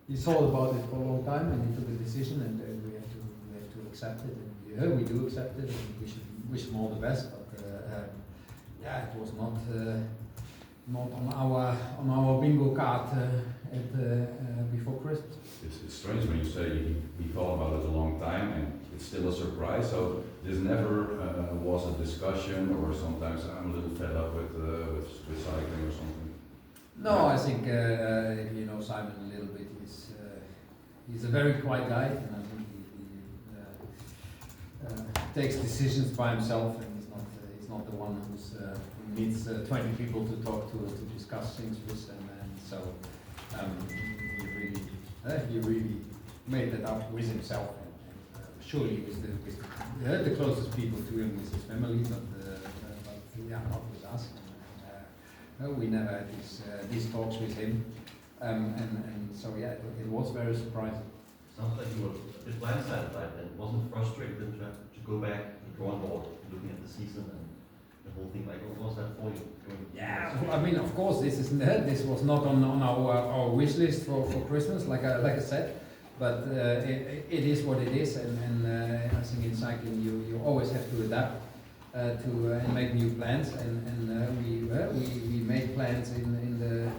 he thought about it for a long time and he took a decision, and we have to accept it. And we do accept it, and we should wish him all the best. But yeah, it was not on our bingo card before Christmas. It's strange when you say he thought about it a long time, and it's still a surprise. So this never was a discussion, or sometimes I'm a little fed up with cycling or something. No, I think if you know Simon a little bit, he's a very quiet guy, and I think he takes decisions by himself, and he's not the one who needs 20 people to talk to discuss things with, and so he really made that up with himself, and surely with the closest people to him, with his family, but yeah, not with us. We never had these talks with him, and so yeah, it was very surprising. Sounds like you were a bit blindsided by it, and wasn't frustrated to have to go back to the drawing board, looking at the season and the whole thing. Like, what was that for you? Yeah, I mean, of course, this was not on our wish list for Christmas, like I said, but it is what it is, and I think in cycling you always have to adapt. And make new plans, and we made plans in the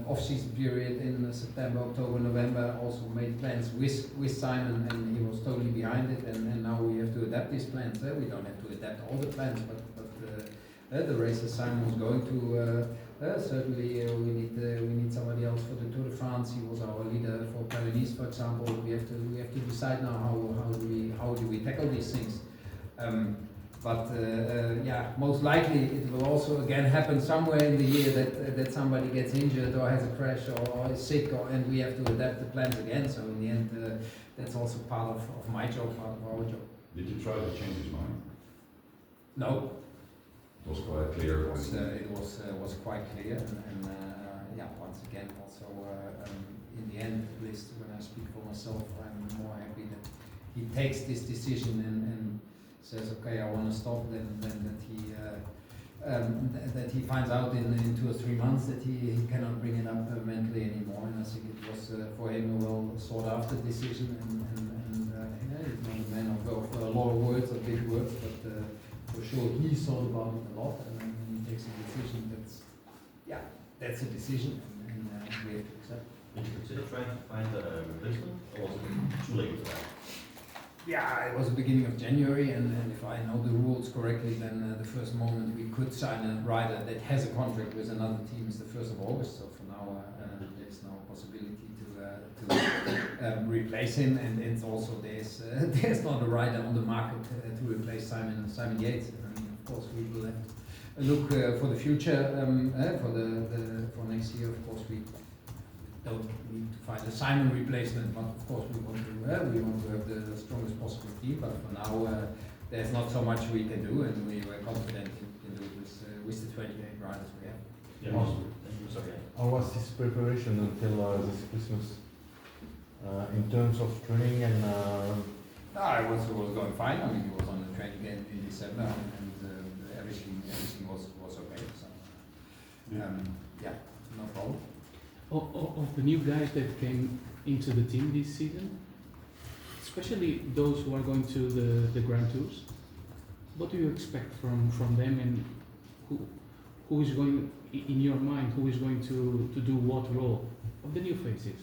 off-season period in September, October, November. Also made plans with Simon, and he was totally behind it. And now we have to adapt these plans. We don't have to adapt all the plans, but the races Simon was going to. Certainly, we need somebody else for the Tour de France. He was our leader for Paris, for example. We have to decide now how do we tackle these things. But yeah, most likely it will also again happen somewhere in the year that somebody gets injured or has a crash or is sick, and we have to adapt the plans again. So in the end, that's also part of my job, part of our job. Did you try to change his mind? No. It was quite clear. It was quite clear, and yeah, once again, also in the end, at least when I speak for myself, I'm more happy that he takes this decision and says, okay, I want to stop, then that he finds out in 2 or 3 months that he cannot bring it up mentally anymore. And I think it was for him a well sought after decision, and yeah, he's not a man of a lot of words or big words, but for sure he thought about it a lot, and when he takes a decision, that's a decision, and we have to accept. Did you consider trying to find a replacement, or was it too late for that? Yeah, it was the beginning of January, and if I know the rules correctly, then the first moment we could sign a rider that has a contract with another team is the 1st of August. So for now, there's no possibility to replace him, and it's also there's not a rider on the market to replace Simon Yates. I mean, of course, we will have a look for the future for next year. Of course, we don't need to find a Simon replacement, but of course we want to have the strongest possible team. But for now, there's not so much we can do, and we were confident we can do it with the 28 riders we have. Yeah, sorry. How was his preparation until this Christmas in terms of training and? It was going fine. I mean, he was on the training game in December, and everything was okay. So yeah, no problem. Of the new guys that came into the team this season, especially those who are going to the Grand Tours, what do you expect from them, and who is going, in your mind, who is going to do what role of the new faces?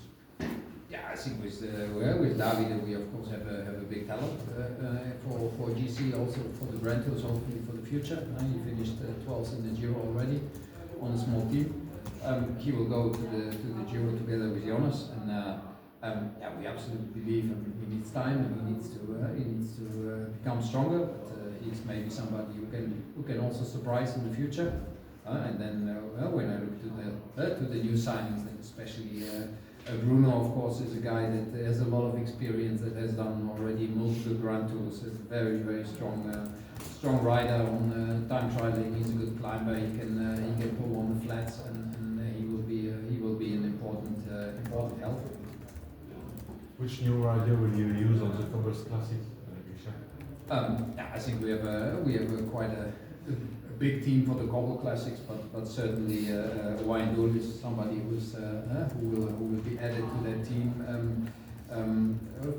Yeah, I think with David we of course have a big talent for GC, also for the Grand Tours, hopefully for the future. He finished 12th in the Giro already on a small team. He will go to the Giro together with Jonas, and yeah, we absolutely believe he needs time, and he needs to become stronger. But he's maybe somebody who can also surprise in the future. And then when I look to the new signings, then especially Bruno, of course, is a guy that has a lot of experience, that has done already multiple Grand Tours. He's a very, very strong rider on time trialing. He's a good climber. He can pull on the flats, and he will be an important help. Which new rider will you use on the Cobbles Classic? Yeah, I think we have quite a big team for the Cobble Classics, but certainly Wayne Dool is somebody who will be added to that team.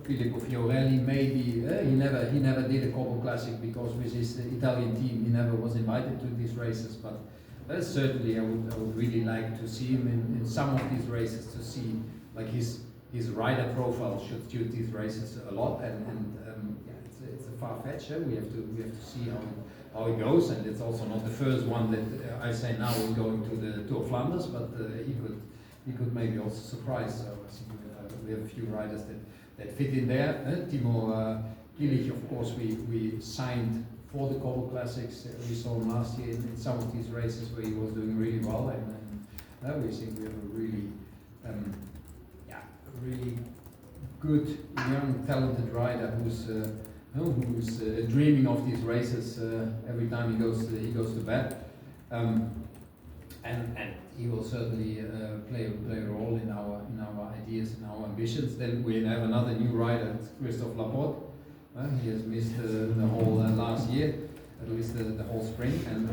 Filippo Fiorelli, maybe he never did a Cobble Classic because with his Italian team he never was invited to these races. But certainly I would really like to see him in some of these races, to see like his rider profile should suit these races a lot. And yeah, it's a far fetch. We have to see how it goes, and it's also not the first one that I say now is going to the Tour of Flanders, but he could maybe also surprise. So I think we have a few riders that fit in there. Timo Kilich, of course, we signed for the Cobble Classics. We saw him last year in some of these races where he was doing really well, and we think we have a really good, young, talented rider who's dreaming of these races every time he goes to bed, and he will certainly play a role in our ideas and our ambitions. Then we have another new rider, Christophe Laporte. He has missed the whole last year, at least the whole spring, and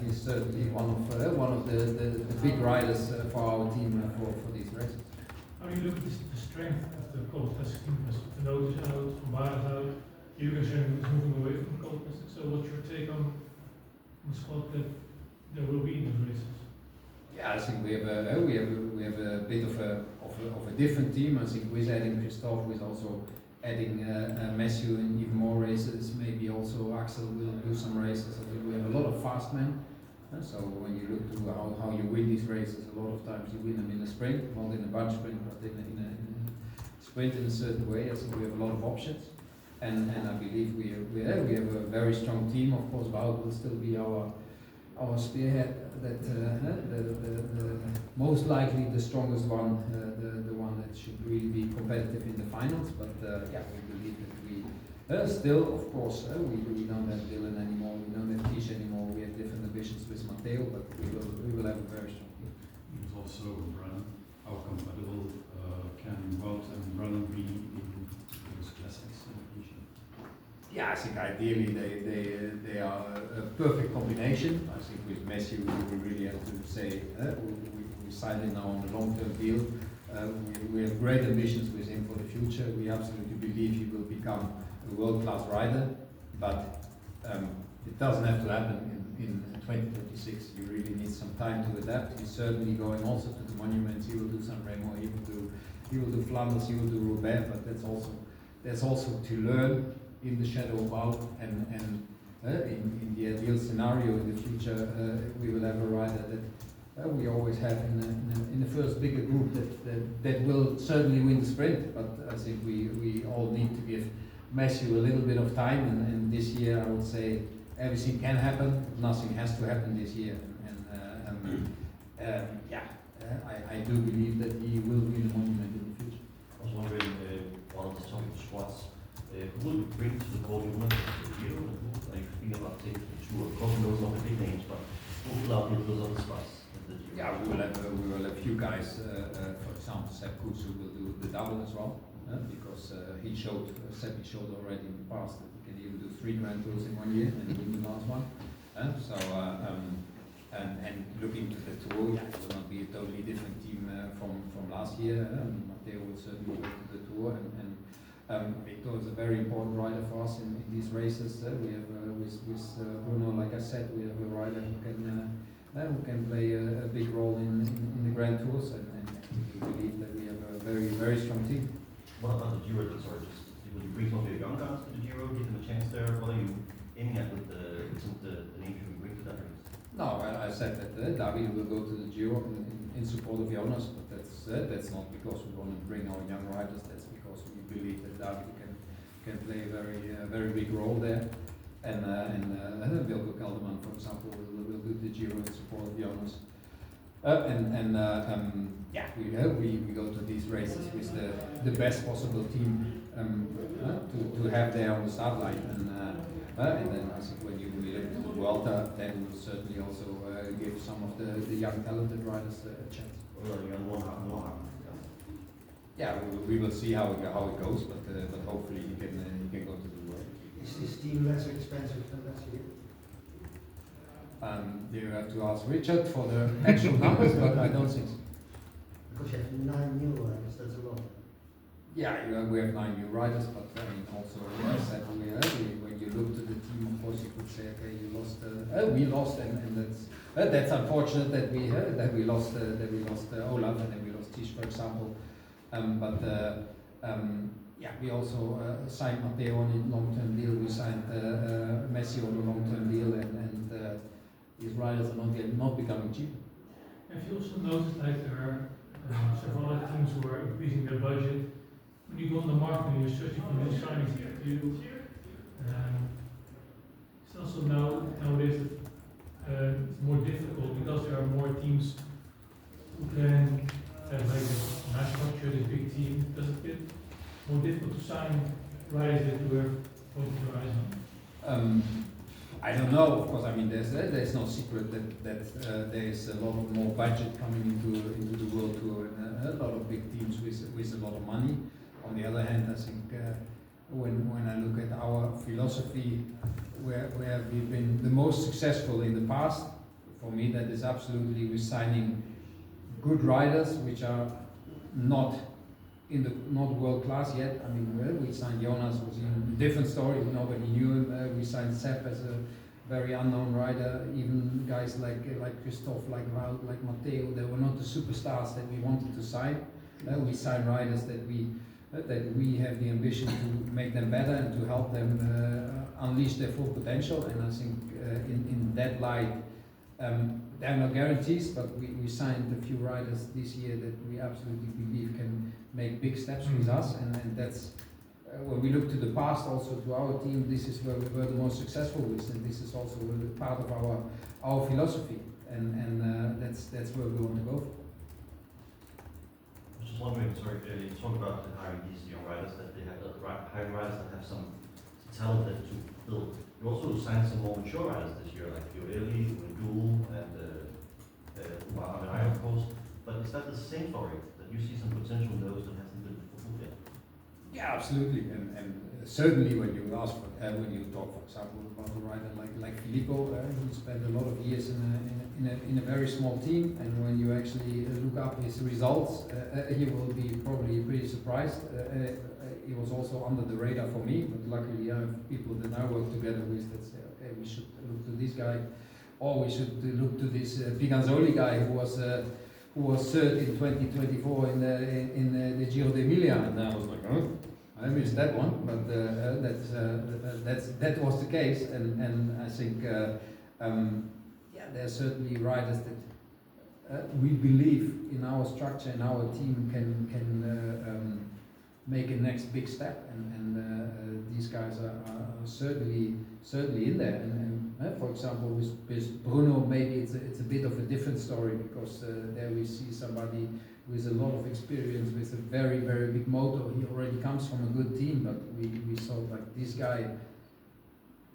he's certainly one of the big riders for our team for these races. How do you look at the strength of the Cobble Classic team? Because Tenoot is out, Van Baarle is out, Jürgensen is moving away from the Cobble Classic. So what's your take on the squad that there will be in those races? Yeah, I think we have a bit of a different team. I think with adding Christophe, with also adding Matthew in even more races, maybe also Axel will do some races. I think we have a lot of fast men. So when you look to how you win these races, a lot of times you win them in a sprint, not in a bunch sprint, but in a sprint in a certain way. I think we have a lot of options, and I believe we have a very strong team. Of course, Wout will still be our spearhead. That the most likely the strongest one, the one that should really be competitive in the finals. But yeah, we believe that we still, of course, we don't have Dylan anymore, we don't have Tish anymore. We have different ambitions with Matteo, but we will have a very strong team. There's also Brennan. How compatible can Wout and Brennan be in those classics in the future? Yeah, I think ideally they are a perfect combination. I think with Matthew we really have to say we signed him now on a long-term deal. We have great ambitions with him for the future. We absolutely believe he will become a world-class rider, but it doesn't have to happen in 2026. You really need some time to adapt. He's certainly going also to the monuments. He will do some Remo. He will do Flanders. He will do Roubaix. But that's also to learn in the shadow of Wout, and in the ideal scenario in the future, we will have a rider that we always have in the first bigger group that will certainly win the sprint. But I think we all need to give Matthew a little bit of time, and this year I would say everything can happen, nothing has to happen this year. I do believe that he will win a monument in the future. I was wondering, one of the top squads, who will you bring to the podium at the Giro? Are you thinking about taking the Tour? Of course, those are the big names, but who will out with those other spots at the Giro? Yeah, we will have a few guys. For example, Sepp Kuss, who will do the double as well, because Sepp showed already in the past that he can even do 3 Grand Tours in 1 year and win the last one. And looking to the Tour, yeah, it will not be a totally different team from last year. Matteo will certainly go to the Tour, and Victor is a very important rider for us in these races. We have with Bruno, like I said, we have a rider who can play a big role in the Grand Tours, and we believe that we have a very, very strong team. What about the Giro? Sorry, will you bring some of your young guys to the Giro, give them a chance there? What are you aiming at with some of the names you bring to that race? No, I said that David will go to the Giro in support of Jonas, but that's not because we want to bring our young riders. That's because we believe that David can play a very big role there. And Wilco Kelderman, for example, will do the Giro in support of Jonas. We go to these races with the best possible team to have there on the start line, and then I think when you look to the Vuelta, then we'll certainly also give some of the young talented riders a chance. Yeah, we will see how it goes, but hopefully he can go to the Vuelta. Is this team less expensive than last year? You have to ask Richard for the actual numbers, but I don't think so. Because you have 9 new riders, that's a lot. Yeah, we have 9 new riders, but I mean also, as I said, when you look to the team, of course you could say, okay, you lost, we lost, and that's unfortunate that we lost Olaf and then we lost Tish, for example. Yeah, we also signed Matteo on a long-term deal. We signed Messi on a long-term deal, and these riders are not becoming cheap. Have you also noticed like there are several other teams who are increasing their budget? When you go on the market and you're searching for new signings, it's also nowadays it's more difficult because there are more teams who can have like a nice structure, this big team. Does it get more difficult to sign riders that you have putting your eyes on? I don't know. Of course, I mean there's no secret that there is a lot of more budget coming into the World Tour, and a lot of big teams with a lot of money. On the other hand, I think when I look at our philosophy, where we've been the most successful in the past, for me that is absolutely with signing good riders which are not world class yet. I mean, we signed Jonas, was a different story. Nobody knew him. We signed Sepp as a very unknown rider. Even guys like Christoph, like Wout, like Matteo, they were not the superstars that we wanted to sign. We signed riders that we have the ambition to make them better and to help them unleash their full potential. And I think in that light, there are no guarantees, but we signed a few riders this year that we absolutely believe can make big steps with us, and that's when we look to the past, also to our team, this is where we were the most successful with, and this is also part of our philosophy, and that's where we want to go for. I was just wondering, sorry, you talk about hiring these young riders, that they have hiring riders that have some talent that to build. You also signed some more mature riders this year, like Fiorelli, Rindul, and Umar, of course. But is that the same story? That you see some potential in those that hasn't been fulfilled yet? Yeah, absolutely, and certainly when you ask for, when you talk, for example, about a rider like Filippo, he spent a lot of years in a very small team, and when you actually look up his results, he will be probably pretty surprised. He was also under the radar for me, but luckily I have people that I work together with that say, okay, we should look to this guy, or we should look to this Piganzoli guy who was third in 2024 in the Giro d'Emilia, and I was like, huh? I missed that one, but that was the case, and I think yeah, there are certainly riders that we believe in our structure and our team can make a next big step, and these guys are certainly in there. And for example, with Bruno, maybe it's a bit of a different story, because there we see somebody with a lot of experience, with a very big motor. He already comes from a good team, but we thought like this guy,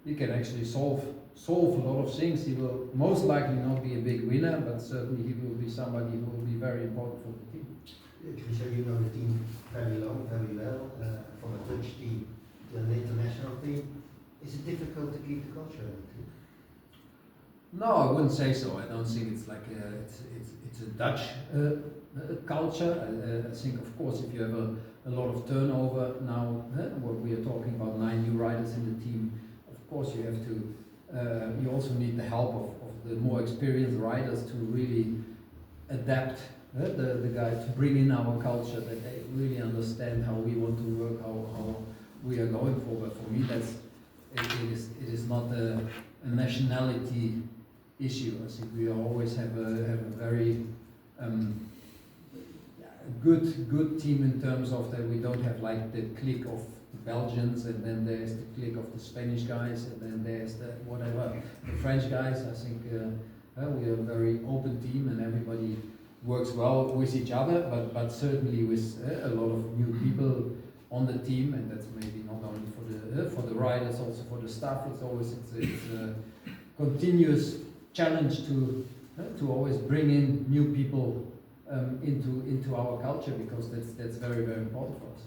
he can actually solve a lot of things. He will most likely not be a big winner, but certainly he will be somebody who will be very important for the team. So you know the team very long, very well, from a Dutch team to an international team. Is it difficult to keep the culture in the team? No, I wouldn't say so. I don't think it's like it's a Dutch culture. I think, of course, if you have a lot of turnover now, what we are talking about 9 new riders in the team, of course you have to. You also need the help of the more experienced riders to really adapt. The guy to bring in our culture, that they really understand how we want to work, how we are going forward. For me, it is not a nationality issue. I think we always have a very good team in terms of that we don't have like the clique of the Belgians, and then there's the clique of the Spanish guys, and then there's the French guys. I think we are a very open team, and everybody works well with each other, but certainly with a lot of new people on the team, and that's maybe not only for the riders, also for the staff. It's a continuous challenge to always bring in new people into our culture, because that's very important for us.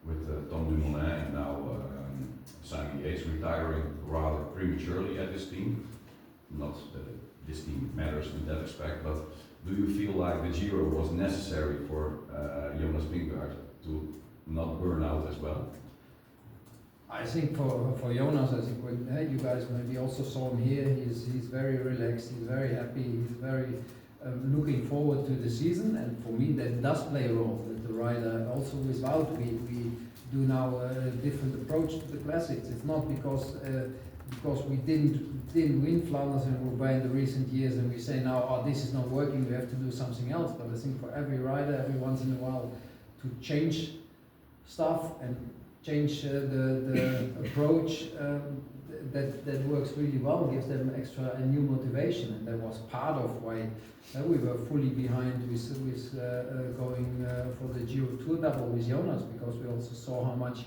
With Tom Dumoulin and now Simon Yates retiring rather prematurely at this team, not that it this team matters in that aspect, but do you feel like the Giro was necessary for Jonas Vingegaard to not burn out as well? I think for Jonas, I think when you guys maybe also saw him here, he's very relaxed, he's very happy, he's very looking forward to the season, and for me that does play a role. That the rider also without we do now a different approach to the classics. It's not because we didn't win Flanders and Roubaix in the recent years, and we say now, oh, this is not working, we have to do something else. But I think for every rider, every once in a while, to change stuff and change the approach that works really well, gives them extra and new motivation, and that was part of why we were fully behind with going for the Giro Tour double with Jonas, because we also saw how much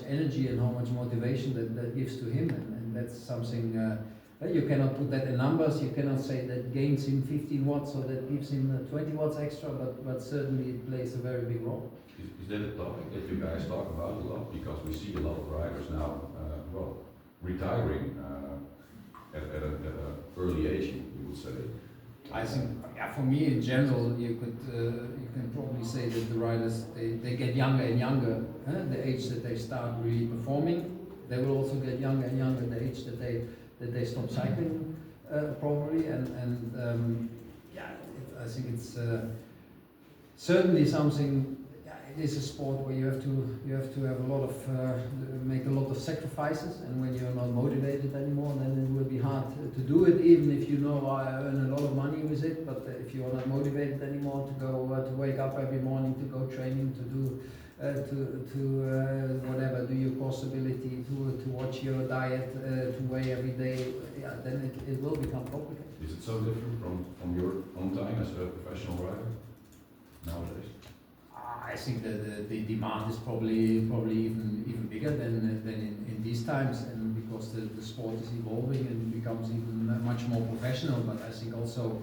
energy and how much motivation that gives to him, and that's something you cannot put that in numbers. You cannot say that gains him 15 watts or that gives him 20 watts extra, but certainly it plays a very big role. Is that a topic that you guys talk about a lot? Because we see a lot of riders now, retiring at an early age, you would say. I think, for me in general, you can probably say that the riders they get younger and younger. The age that they start really performing, they will also get younger and younger. The age that they stop cycling, probably, I think it's certainly something. It is a sport where you have to have a lot of make a lot of sacrifices, and when you're not motivated anymore, then it will be hard to do it. Even if you know I earn a lot of money with it, but if you are not motivated anymore to go to wake up every morning, to go training, to do whatever, do your possibility to watch your diet, to weigh every day, then it will become complicated. Is it so different from your own time as a professional rider nowadays? I think that the demand is probably even bigger than in these times, and because the sport is evolving and becomes even much more professional. But I think also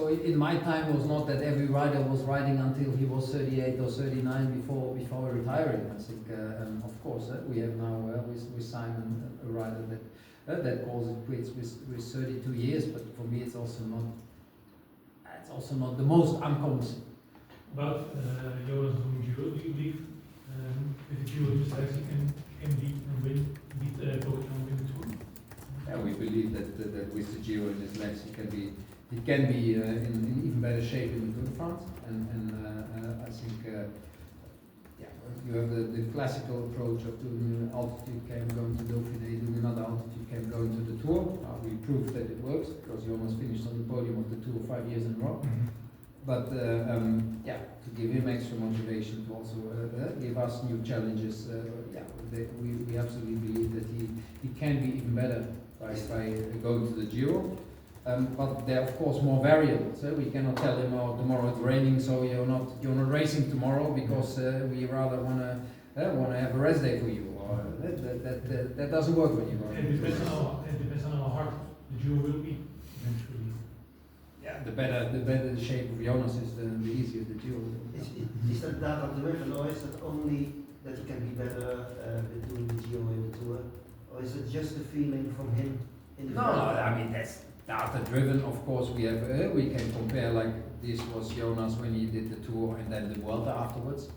in my time was not that every rider was riding until he was 38 or 39 before retiring. I think of course we have now with Simon a rider that calls it quits with 32 years. But for me it's also not the most uncommon. About Jonas doing Giro, do you believe with the Giro just as he can beat Pogačar and win the Tour? Yeah, we believe that with the Giro in his legs, he can be in even better shape in the Tour de France, and I think you have the classical approach of doing an altitude camp, going to Dauphiné, doing another altitude camp, going to the Tour. We proved that it works because Jonas finished on the podium of the Tour 5 years in a row. But to give him extra motivation, to also give us new challenges, we absolutely believe that he can be even better by going to the Giro. But there are of course more variables. We cannot tell him, oh, tomorrow it's raining, so you're not racing tomorrow because we rather wanna have a rest day for you. Or that doesn't work when you go. It depends on how hard the Giro will be eventually. Yeah, the better the shape of Jonas is, the easier the Giro will be. Is that data driven, or is it only that he can be better doing the Giro and the Tour, or is it just a feeling from him? No, I mean that's data driven. Of course, we can compare, like this was Jonas when he did the Tour and then the Vuelta afterwards.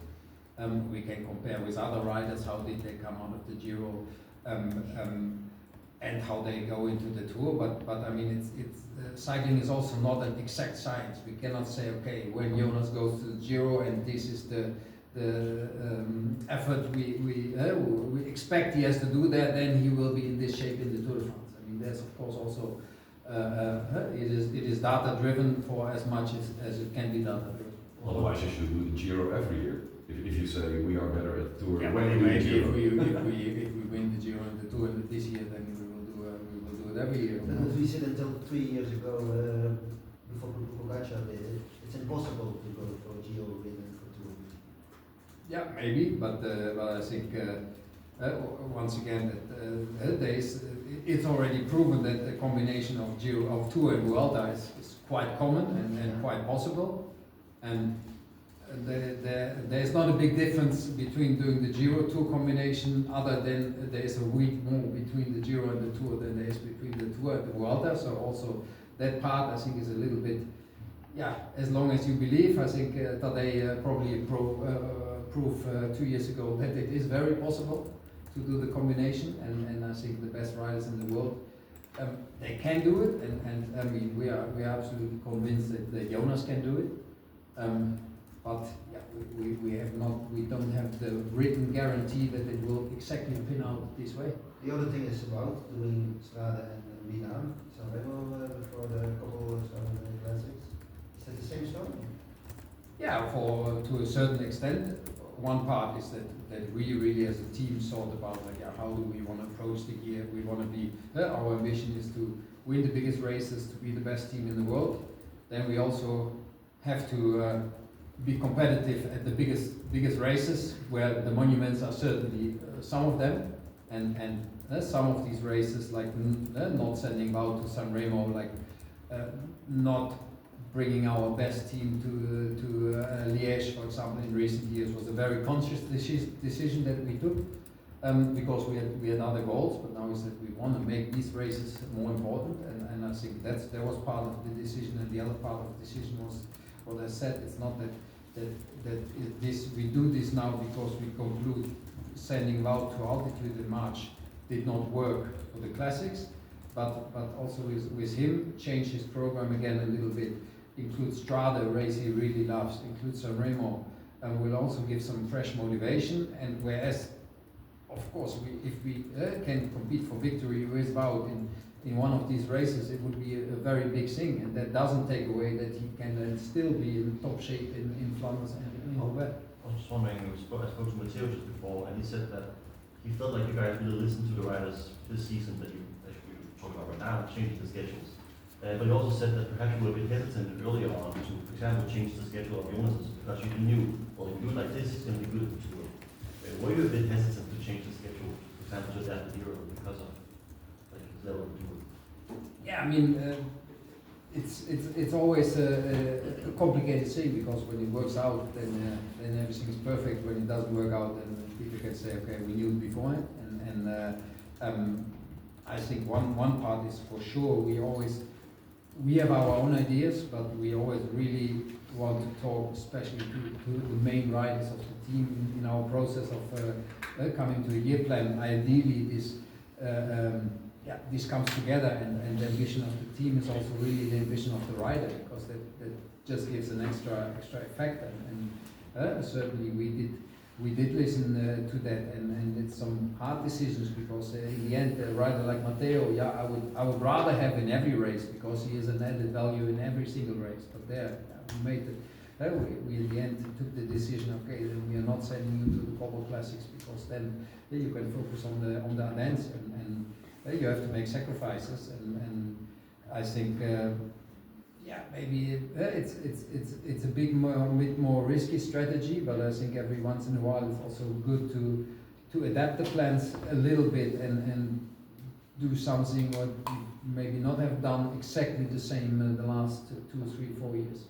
We can compare with other riders, how did they come out of the Giro, and how they go into the Tour. But I mean, it's cycling is also not an exact science. We cannot say, okay, when Jonas goes to the Giro and this is the effort we expect he has to do that, then he will be in this shape in the Tour de France. I mean, there's of course also it is data driven for as much as it can be data driven. Otherwise, you should do the Giro every year. If you say we are better at Tour, yeah, when we do the Giro. If we win the Giro and the Tour this year, then we will do it every year. But as we said until 3 years ago, before Pogačar did it, it's impossible to go for a Giro win and for Tour. Yeah, maybe, but I think once again that it's already proven that the combination of Tour and Vuelta is quite common and quite possible, and there there's not a big difference between doing the Giro Tour combination, other than there is a week more between the Giro and the Tour than there is between the Tour and the Vuelta. So also that part I think is a little bit, as long as you believe. I think Tadej probably proved 2 years ago that it is very possible to do the combination, and I think the best riders in the world, they can do it, and I mean we are absolutely convinced that Jonas can do it. But we don't have the written guarantee that it will exactly pin out this way. The other thing is about doing Strade and Milan, Sanremo before the couple of classics. Is that the same story? Yeah, to a certain extent. One part is that we really as a team thought about how do we want to approach the year. We want to be, our ambition is to win the biggest races, to be the best team in the world. Then we also have to be competitive at the biggest races, where the monuments are certainly some of them, and some of these races like not sending Wout to Sanremo, like not bringing our best team to Liège, for example, in recent years, was a very conscious decision that we took, because we had other goals, but now we said we want to make these races more important, and I think that was part of the decision, and the other part of the decision was what I said. It's not that we do this now because we conclude sending Wout to altitude in March did not work for the classics, but also with him change his program again a little bit. Include Strade, a race he really loves, include Sanremo, and will also give some fresh motivation. And whereas, of course, if we can compete for victory with Wout in one of these races, it would be a very big thing, and that doesn't take away that he can then still be in top shape in Flanders and in Roubaix. I was just wondering, I spoke to Matteo just before, and he said that he felt like you guys really listened to the riders this season that you're talking about right now, changing the schedules. But he also said that perhaps you were a bit hesitant earlier on to, for example, change the schedule of Jonas's, because you knew, well, if you do it like this, it's going to be good for Tour. Were you a bit hesitant to change the schedule, for example, to adapt the Euro because of like his level of Tour? Yeah, I mean, it's always a complicated thing, because when it works out, then everything is perfect. When it doesn't work out, then people can say, okay, we knew it beforehand. And I think one part is for sure, we have our own ideas, but we always really want to talk, especially to the main riders of the team in our process of coming to a year plan. Ideally, this comes together, and the ambition of the team is also really the ambition of the rider, because that just gives an extra effect. And certainly we did listen to that, and it's some hard decisions, because in the end, a rider like Matteo, I would rather have in every race, because he is an added value in every single race. But there, we made it. We in the end took the decision. Okay, then we are not sending you to the Cobble Classics, because then you can focus on the Ardennes, and you have to make sacrifices. And I think. Maybe it's a bit more risky strategy, but I think every once in a while it's also good to adapt the plans a little bit and do something what you maybe not have done exactly the same the last 2, 3, 4 years.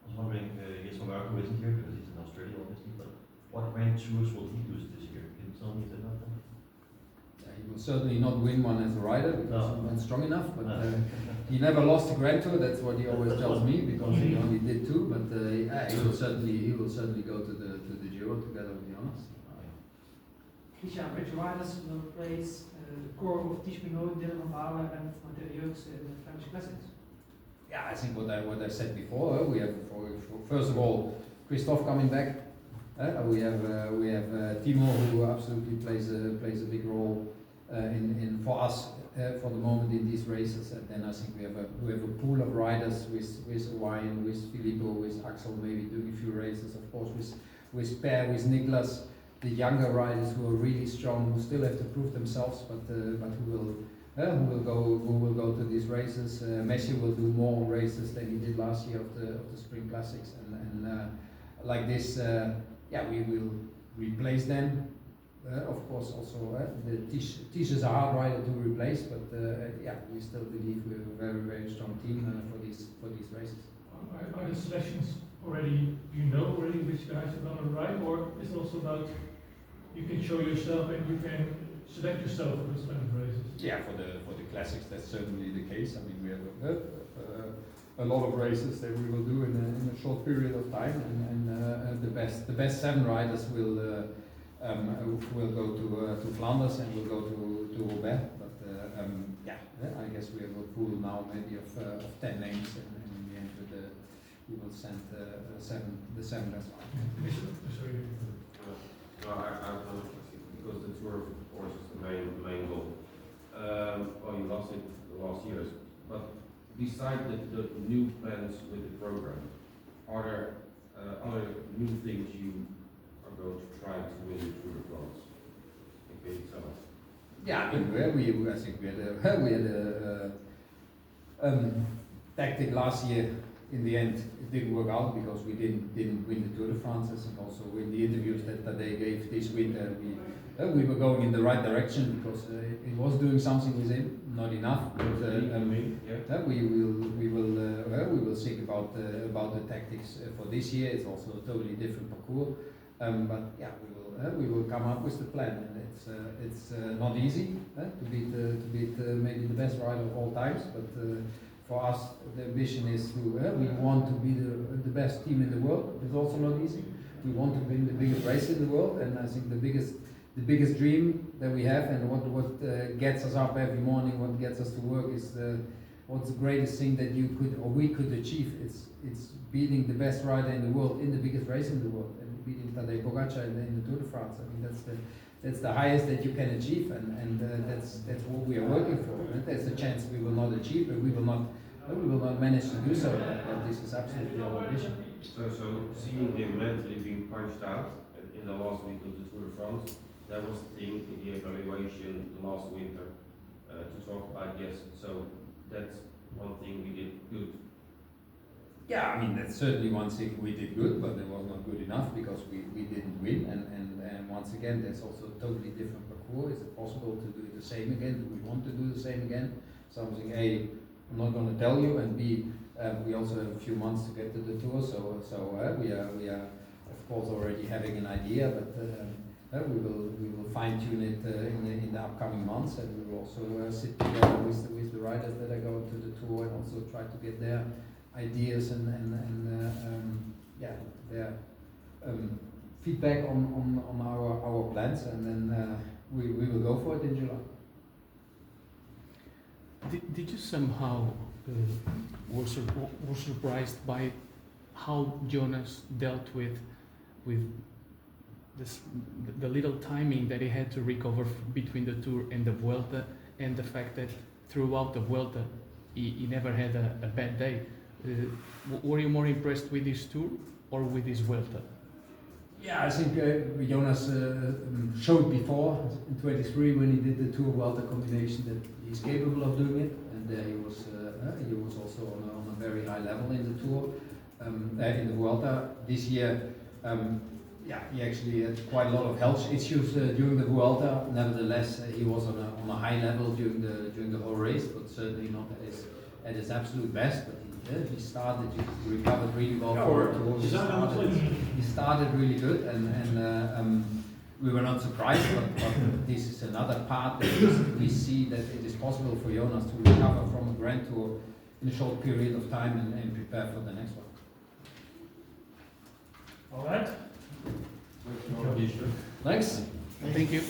I was wondering, yes, Marco isn't here because he's in Australia, obviously, but what Grand Tours will he use this year? Can you tell me about that? He will certainly not win one as a rider, because he's not strong enough, but he never lost a Grand Tour. That's what he always tells me, because he only did 2. But he will certainly go to the Giro together with Jonas. Christian, which riders will replace the core of Tish Pinot, Dylan van Baarle, and Matteo Yates in the Flemish Classics? Yeah, I think what I said before. We have first of all Christophe coming back. We have Timo, who absolutely plays a big role in for us for the moment in these races. And then I think we have a pool of riders with Ryan, with Filippo, with Axel, maybe doing a few races. Of course, with Per, with Niklas, the younger riders who are really strong, who still have to prove themselves, but who will go to these races. Messi will do more races than he did last year of the Spring Classics, and like this, we will replace them. Of course, also the Tish is a hard rider to replace, but we still believe we have a very, very strong team for these races. Are the selections already, you know already which guys are gonna ride, or is it also about you can show yourself and you can select yourself for those kind of races? Yeah, for the classics, that's certainly the case. I mean, we have a lot of races that we will do in a short period of time, and the best 7 riders will go to Flanders and will go to Roubaix. But yeah, I guess we have a pool now maybe of 10 names, and in the end we will send the 7 best riders. Sorry. No, I don't because the tour, of course, is the main goal. Well, you lost it the last years, but besides the new plans with the program, are there other new things you are going to try to win the Tour de France? Okay, so. Yeah, I mean, I think we had a tactic last year. In the end, it didn't work out because we didn't win the Tour de France, and also in the interviews that they gave this winter, we were going in the right direction because it was doing something with him, not enough. But we will think about the tactics for this year. It's also a totally different parcours, but yeah, we will come up with the plan, and it's not easy to beat maybe the best rider of all times, but. For us, the ambition is to, we want to be the best team in the world. It's also not easy. We want to win the biggest race in the world, and I think the biggest dream that we have, and what gets us up every morning, what gets us to work, is what's the greatest thing that you could or we could achieve. It's beating the best rider in the world in the biggest race in the world, and beating Tadej Pogačar in the Tour de France. I mean, that's the highest that you can achieve, and that's what we are working for. And that's a chance we will not achieve, but we will not manage to do so. But this is absolutely our ambition. So seeing him mentally being punched out in the last week of the Tour de France, that was the thing in the evaluation last winter to talk about. Yes, so that's one thing we did good. Yeah, I mean, that's certainly one thing we did good, but it was not good enough because we didn't win. And once again, there's also a totally different parcours. Is it possible to do the same again? Do we want to do the same again? Something A, I'm not going to tell you, and B, we also have a few months to get to the tour, so we are of course already having an idea, but we will fine tune it in the upcoming months, and we will also sit together with the riders that are going to the tour and also try to get their ideas and their feedback on our plans, and then we will go for it in July. Did you somehow were surprised by how Jonas dealt with the little timing that he had to recover between the Tour and the Vuelta, and the fact that throughout the Vuelta he never had a bad day? Were you more impressed with this Tour or with this Vuelta? Yeah, I think Jonas showed before in 23 when he did the Tour Vuelta combination that he's capable of doing it, and he was also on a very high level in the Tour, in the Vuelta. This year, he actually had quite a lot of health issues during the Vuelta. Nevertheless, he was on a high level during the whole race, but certainly not at his absolute best. But he recovered really well for it. He started really good, and we were not surprised, but this is another part that we see that it is possible for Jonas to recover from a Grand Tour in a short period of time and prepare for the next one. All right. Thanks. Thank you.